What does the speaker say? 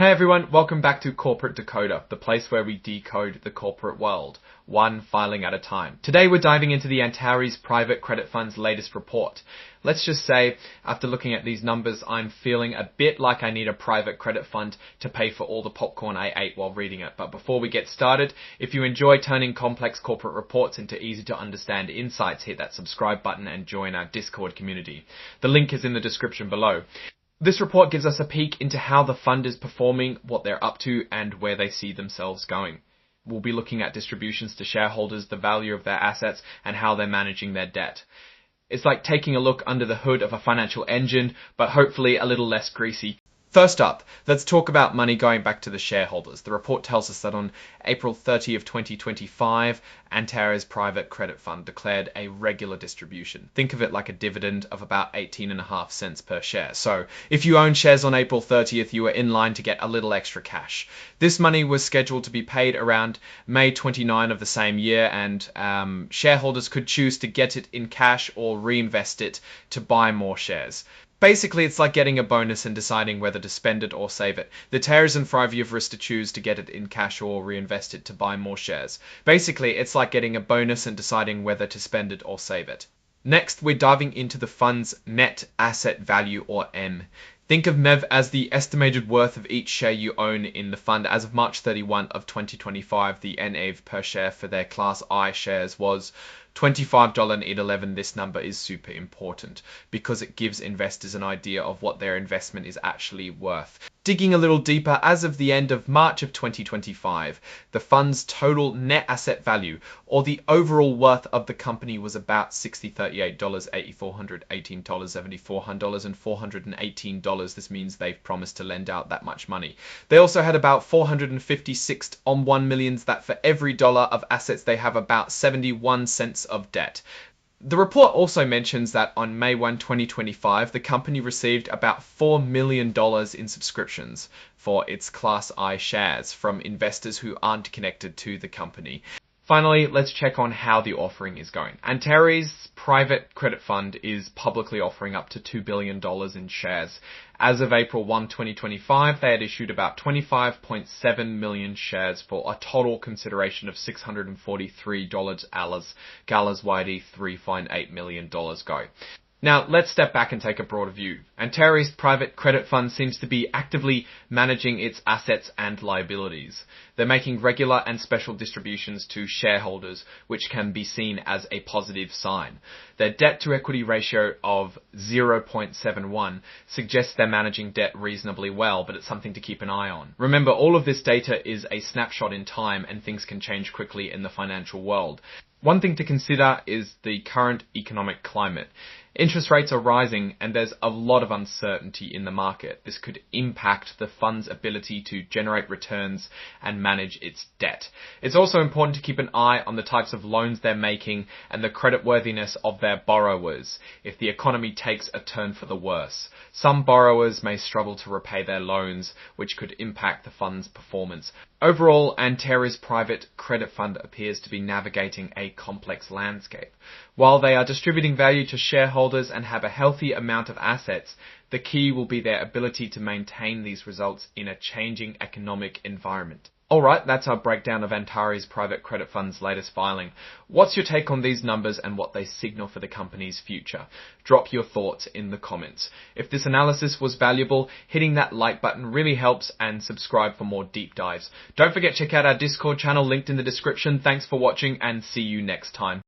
Hey everyone, welcome back to Corporate Decoder, the place where we decode the corporate world, one filing at a time. Today we're diving into the Antares Private Credit Fund's latest report. Let's just say, after looking at these numbers, I'm feeling a bit like I need a private credit fund to pay for all the popcorn I ate while reading it. But before we get started, if you enjoy turning complex corporate reports into easy to understand insights, hit that subscribe button and join our Discord community. The link is in the description below. This report gives us a peek into how the fund is performing, what they're up to, and where they see themselves going. We'll be looking at distributions to shareholders, the value of their assets, and how they're managing their debt. It's like taking a look under the hood of a financial engine, but hopefully a little less greasy. First up, let's talk about money going back to the shareholders. The report tells us that on April 30 of 2025, Antares Private Credit Fund declared a regular distribution. Think of it like a dividend of about 18.5 cents per share. So if you own shares on April 30th, you were in line to get a little extra cash. This money was scheduled to be paid around May 29 of the same year, and shareholders could choose to get it in cash or reinvest it to buy more shares. Basically, it's like getting a bonus and deciding whether to spend it or save it. The tares and fry you have risk to choose to get it in cash or reinvest it to buy more shares. Basically, it's like getting a bonus and deciding whether to spend it or save it. Next, we're diving into the fund's net asset value, or M. Think of MEV as the estimated worth of each share you own in the fund. As of March 31 of 2025, the NAV per share for their Class I shares was $25.11. This number is super important because it gives investors an idea of what their investment is actually worth. Digging a little deeper, as of the end of March of 2025, the fund's total net asset value, or the overall worth of the company, was about $60.38, $8,418, $7,400, and $418. This means they've promised to lend out that much money. They also had about 456 on 1 millions, that for every dollar of assets they have about 71 cents of debt. The report also mentions that on May 1, 2025, the company received about $4 million in subscriptions for its Class I shares from investors who aren't connected to the company. Finally, let's check on how the offering is going. Antares Private Credit Fund is publicly offering up to $2 billion in shares. As of April 1, 2025, they had issued about 25.7 million shares for a total consideration of $643 Galas YD $3.8 million go. Now, let's step back and take a broader view. Antares Private Credit Fund seems to be actively managing its assets and liabilities. They're making regular and special distributions to shareholders, which can be seen as a positive sign. Their debt-to-equity ratio of 0.71 suggests they're managing debt reasonably well, but it's something to keep an eye on. Remember, all of this data is a snapshot in time, and things can change quickly in the financial world. One thing to consider is the current economic climate. Interest rates are rising and there's a lot of uncertainty in the market. This could impact the fund's ability to generate returns and manage its debt. It's also important to keep an eye on the types of loans they're making and the creditworthiness of their borrowers if the economy takes a turn for the worse. Some borrowers may struggle to repay their loans, which could impact the fund's performance. Overall, Antares Private Credit Fund appears to be navigating a complex landscape. While they are distributing value to shareholders and have a healthy amount of assets, the key will be their ability to maintain these results in a changing economic environment. Alright, that's our breakdown of Antares Private Credit Fund's latest filing. What's your take on these numbers and what they signal for the company's future? Drop your thoughts in the comments. If this analysis was valuable, hitting that like button really helps, and subscribe for more deep dives. Don't forget to check out our Discord channel linked in the description. Thanks for watching and see you next time.